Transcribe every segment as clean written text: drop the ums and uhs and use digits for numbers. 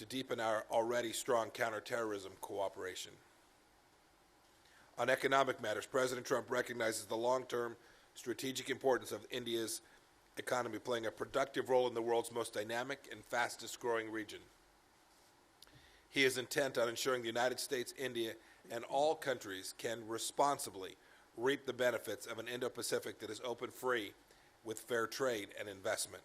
to deepen our already strong counterterrorism cooperation. On economic matters, President Trump recognizes the long-term strategic importance of India's economy playing a productive role in the world's most dynamic and fastest-growing region. He is intent on ensuring the United States, India, and all countries can responsibly reap the benefits of an Indo-Pacific that is open, free, with fair trade and investment.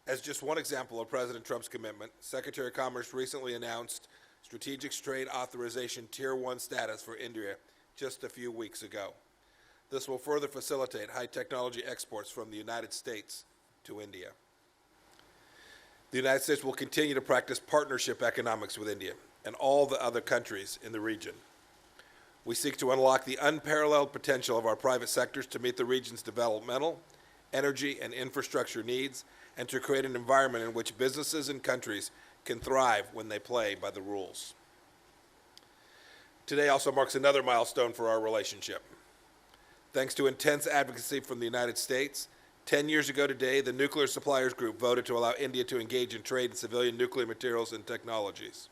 As just one example of President Trump's commitment, Secretary of Commerce recently announced Strategic Trade Authorization Tier 1 status for India just a few weeks ago. This will further facilitate high-technology exports from the United States to India. The United States will continue to practice partnership economics with India and all the other countries in the region. We seek to unlock the unparalleled potential of our private sectors to meet the region's developmental, energy, and infrastructure needs, and to create an environment in which businesses and countries can thrive when they play by the rules. Today also marks another milestone for our relationship. Thanks to intense advocacy from the United States, 10 years ago today, the Nuclear Suppliers Group voted to allow India to engage in trade in civilian nuclear materials and technologies.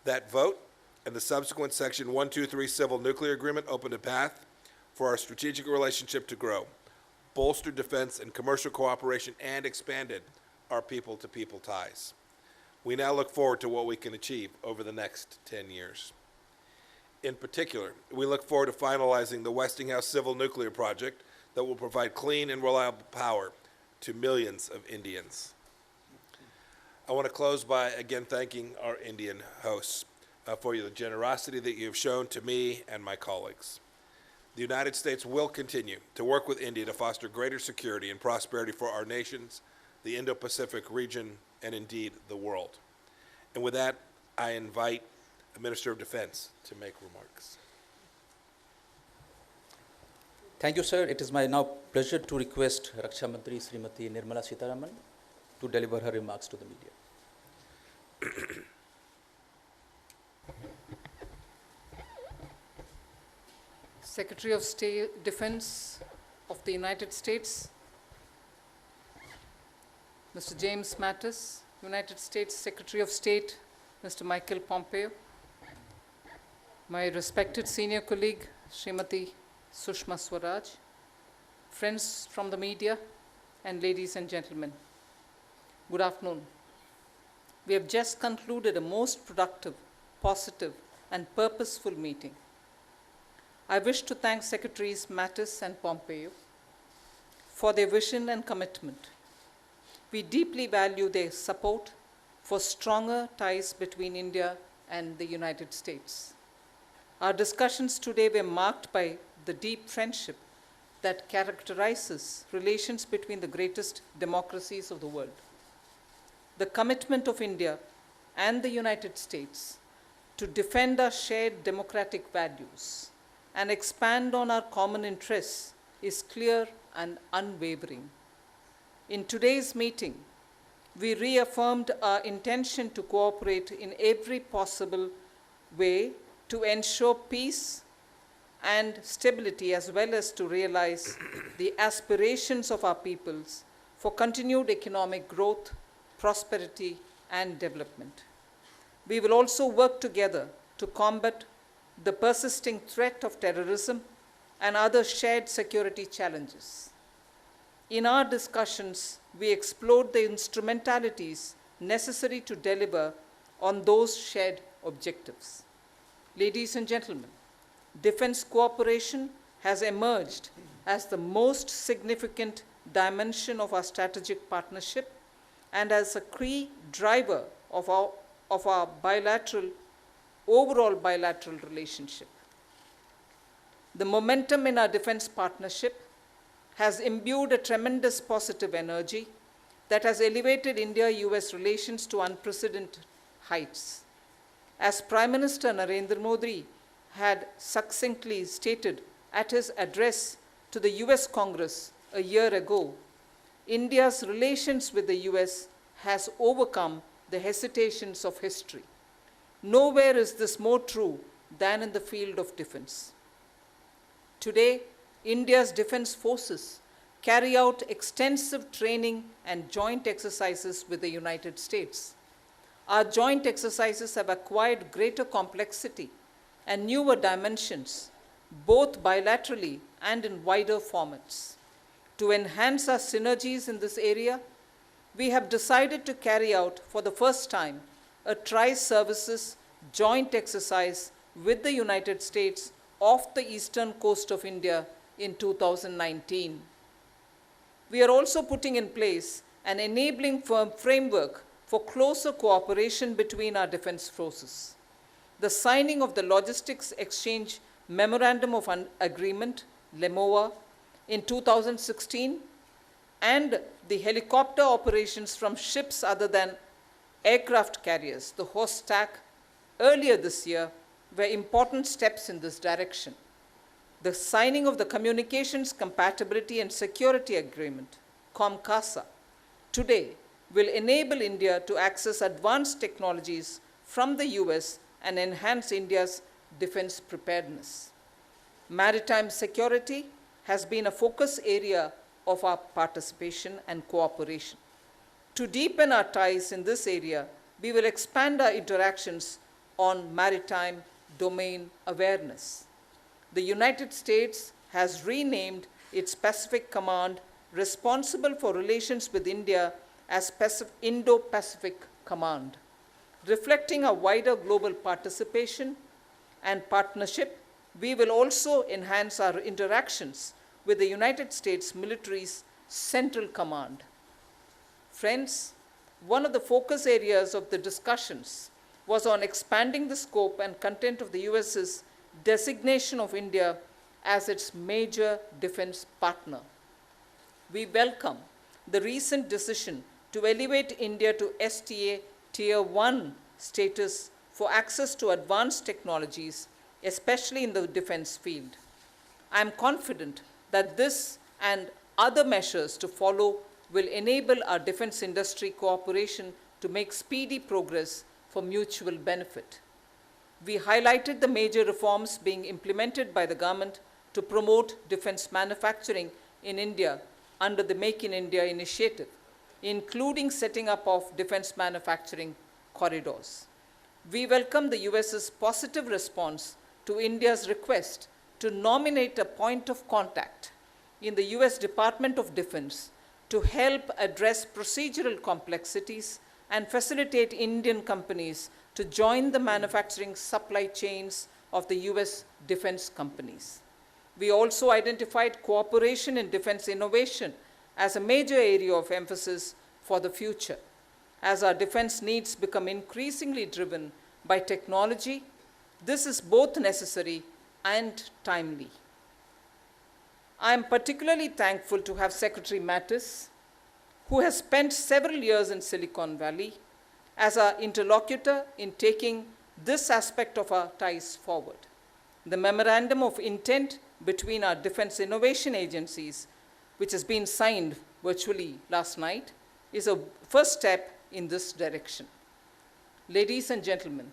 That vote and the subsequent Section 123 Civil Nuclear Agreement opened a path for our strategic relationship to grow, bolstered defense and commercial cooperation, and expanded our people-to-people ties. We now look forward to what we can achieve over the next 10 years. In particular, we look forward to finalizing the Westinghouse Civil Nuclear Project that will provide clean and reliable power to millions of Indians. I want to close by again thanking our Indian hosts for the generosity that you have shown to me and my colleagues. The United States will continue to work with India to foster greater security and prosperity for our nations, the Indo-Pacific region, and indeed the world. And with that, I invite the Minister of Defense to make remarks. Thank you, sir. It is my now pleasure to request Raksha Mantri Srimati Nirmala Sitharaman to deliver her remarks to the media. Secretary of State Defense of the United States, Mr. James Mattis, United States Secretary of State, Mr. Michael Pompeo, my respected senior colleague, Srimati Sushma Swaraj, friends from the media, and ladies and gentlemen, good afternoon. We have just concluded a most productive, positive, and purposeful meeting. I wish to thank Secretaries Mattis and Pompeo for their vision and commitment. We deeply value their support for stronger ties between India and the United States. Our discussions today were marked by the deep friendship that characterizes relations between the greatest democracies of the world. The commitment of India and the United States to defend our shared democratic values and expand on our common interests is clear and unwavering. In today's meeting, we reaffirmed our intention to cooperate in every possible way to ensure peace and stability, as well as to realize the aspirations of our peoples for continued economic growth, prosperity, and development. We will also work together to combat the persisting threat of terrorism and other shared security challenges. In our discussions, we explored the instrumentalities necessary to deliver on those shared objectives. Ladies and gentlemen, defense cooperation has emerged as the most significant dimension of our strategic partnership and as a key driver of our overall bilateral relationship. The momentum in our defense partnership has imbued a tremendous positive energy that has elevated India-US relations to unprecedented heights. As Prime Minister Narendra Modi had succinctly stated at his address to the US Congress a year ago, India's relations with the US has overcome the hesitations of history. Nowhere is this more true than in the field of defense. Today, India's defense forces carry out extensive training and joint exercises with the United States. our joint exercises have acquired greater complexity and newer dimensions, both bilaterally and in wider formats. To enhance our synergies in this area, we have decided to carry out for the first time a tri-services joint exercise with the United States off the eastern coast of India in 2019. We are also putting in place an enabling framework for closer cooperation between our defense forces. The signing of the Logistics Exchange Memorandum of Agreement, LEMOA, in 2016, and the helicopter operations from ships other than aircraft carriers, the horse stack, earlier this year were important steps in this direction. The signing of the Communications Compatibility and Security Agreement, COMCASA, today will enable India to access advanced technologies from the US and enhance India's defense preparedness. Maritime security has been a focus area of our participation and cooperation. To deepen our ties in this area, we will expand our interactions on maritime domain awareness. The United States has renamed its Pacific Command responsible for relations with India as Indo-Pacific Command. Reflecting a wider global participation and partnership, we will also enhance our interactions with the United States military's Central Command. Friends, one of the focus areas of the discussions was on expanding the scope and content of the US's designation of India as its major defense partner. We welcome the recent decision to elevate India to STA Tier 1 status for access to advanced technologies, especially in the defense field. I am confident that this and other measures to follow will enable our defense industry cooperation to make speedy progress for mutual benefit. We highlighted the major reforms being implemented by the government to promote defense manufacturing in India under the Make in India initiative, including setting up of defense manufacturing corridors. We welcome the US's positive response to India's request to nominate a point of contact in the US Department of Defense to help address procedural complexities and facilitate Indian companies to join the manufacturing supply chains of the US defense companies. We also identified cooperation in defense innovation as a major area of emphasis for the future, as our defense needs become increasingly driven by technology. This is both necessary and timely. I am particularly thankful to have Secretary Mattis, who has spent several years in Silicon Valley, as our interlocutor in taking this aspect of our ties forward. The Memorandum of Intent between our defense innovation agencies, which has been signed virtually last night, is a first step in this direction. Ladies and gentlemen,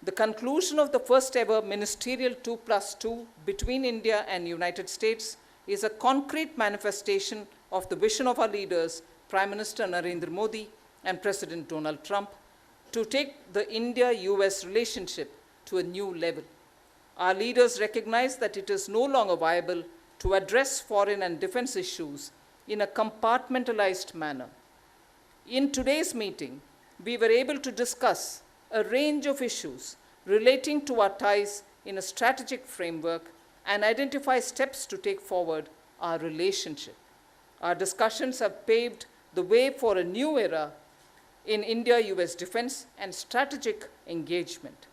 the conclusion of the first ever ministerial 2+2 between India and United States is a concrete manifestation of the vision of our leaders, Prime Minister Narendra Modi and President Donald Trump, to take the India-US relationship to a new level. Our leaders recognize that it is no longer viable to address foreign and defense issues in a compartmentalized manner. In today's meeting, we were able to discuss a range of issues relating to our ties in a strategic framework and identify steps to take forward our relationship. Our discussions have paved the way for a new era in India-US defense and strategic engagement.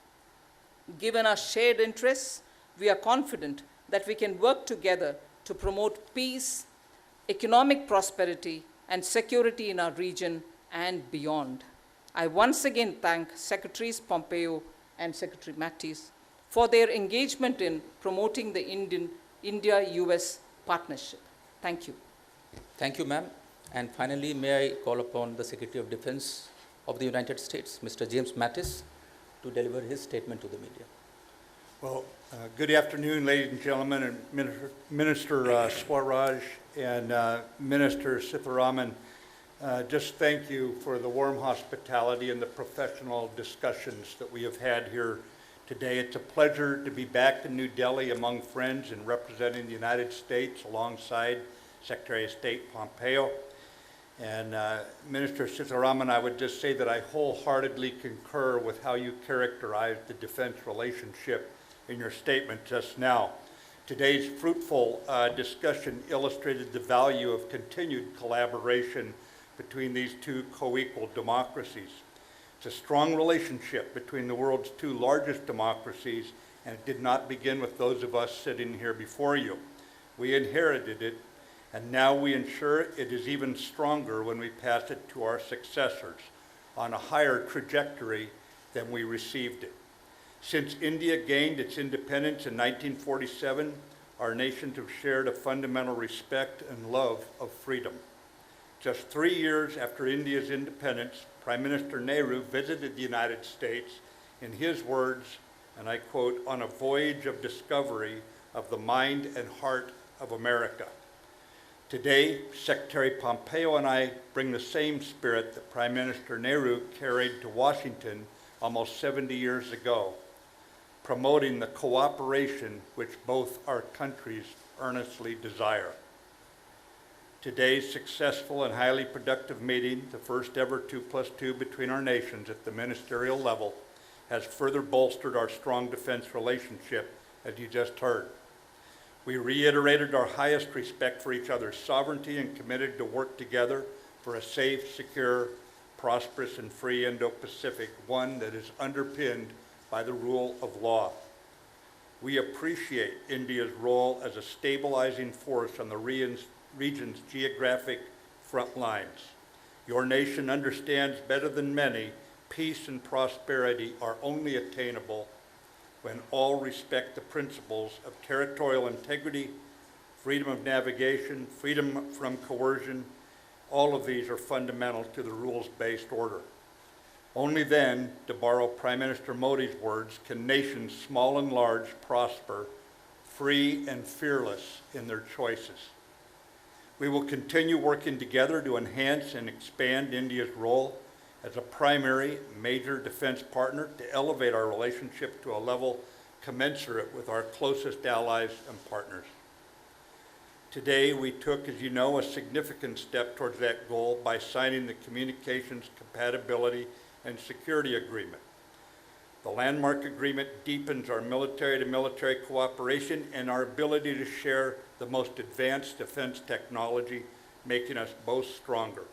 Given our shared interests, we are confident that we can work together to promote peace, economic prosperity, and security in our region and beyond. I once again thank Secretaries Pompeo and Secretary Mattis for their engagement in promoting the India-US partnership. Thank you. Thank you, ma'am. And finally, may I call upon the Secretary of Defense of the United States, Mr. James Mattis, to deliver his statement to the media. Well, good afternoon, ladies and gentlemen, and Minister Swaraj and Minister Sitharaman. Just thank you for the warm hospitality and the professional discussions that we have had here today. It's a pleasure to be back in New Delhi among friends and representing the United States alongside Secretary of State Pompeo. And Minister Sitharaman, I would just say that I wholeheartedly concur with how you characterized the defense relationship in your statement just now. Today's fruitful discussion illustrated the value of continued collaboration between these two co-equal democracies. It's a strong relationship between the world's two largest democracies, and it did not begin with those of us sitting here before you. We inherited it, and now we ensure it is even stronger when we pass it to our successors on a higher trajectory than we received it. Since India gained its independence in 1947, our nations have shared a fundamental respect and love of freedom. Just 3 years after India's independence, Prime Minister Nehru visited the United States, in his words, and I quote, "on a voyage of discovery of the mind and heart of America." Today, Secretary Pompeo and I bring the same spirit that Prime Minister Nehru carried to Washington almost 70 years ago, promoting the cooperation which both our countries earnestly desire. Today's successful and highly productive meeting, the first ever 2+2 between our nations at the ministerial level, has further bolstered our strong defense relationship, as you just heard. We reiterated our highest respect for each other's sovereignty and committed to work together for a safe, secure, prosperous, and free Indo-Pacific, one that is underpinned by the rule of law. We appreciate India's role as a stabilizing force on the region's geographic front lines. Your nation understands better than many, peace and prosperity are only attainable when all respect the principles of territorial integrity, freedom of navigation, freedom from coercion. All of these are fundamental to the rules-based order. Only then, to borrow Prime Minister Modi's words, can nations small and large prosper, free and fearless in their choices. We will continue working together to enhance and expand India's role as a primary major defense partner to elevate our relationship to a level commensurate with our closest allies and partners. Today, we took, as you know, a significant step towards that goal by signing the Communications Compatibility and Security Agreement. The landmark agreement deepens our military-to-military cooperation and our ability to share the most advanced defense technology, making us both stronger.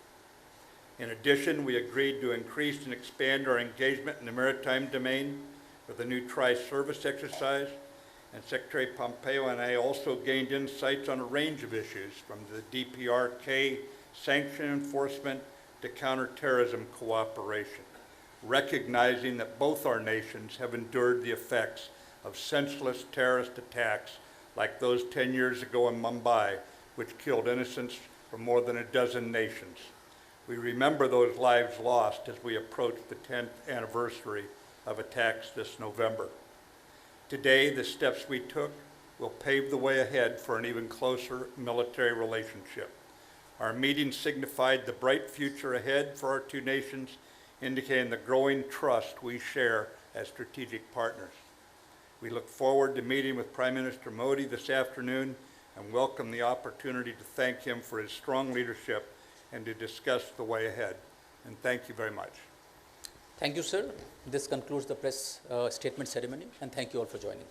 In addition, we agreed to increase and expand our engagement in the maritime domain with a new tri-service exercise, and Secretary Pompeo and I also gained insights on a range of issues, from the DPRK sanction enforcement to counterterrorism cooperation, recognizing that both our nations have endured the effects of senseless terrorist attacks like those 10 years ago in Mumbai, which killed innocents from more than a dozen nations. We remember those lives lost as we approach the 10th anniversary of attacks this November. Today, the steps we took will pave the way ahead for an even closer military relationship. Our meeting signified the bright future ahead for our two nations, indicating the growing trust we share as strategic partners. We look forward to meeting with Prime Minister Modi this afternoon and welcome the opportunity to thank him for his strong leadership and to discuss the way ahead. And thank you very much. Thank you, sir. This concludes the press statement ceremony, and thank you all for joining.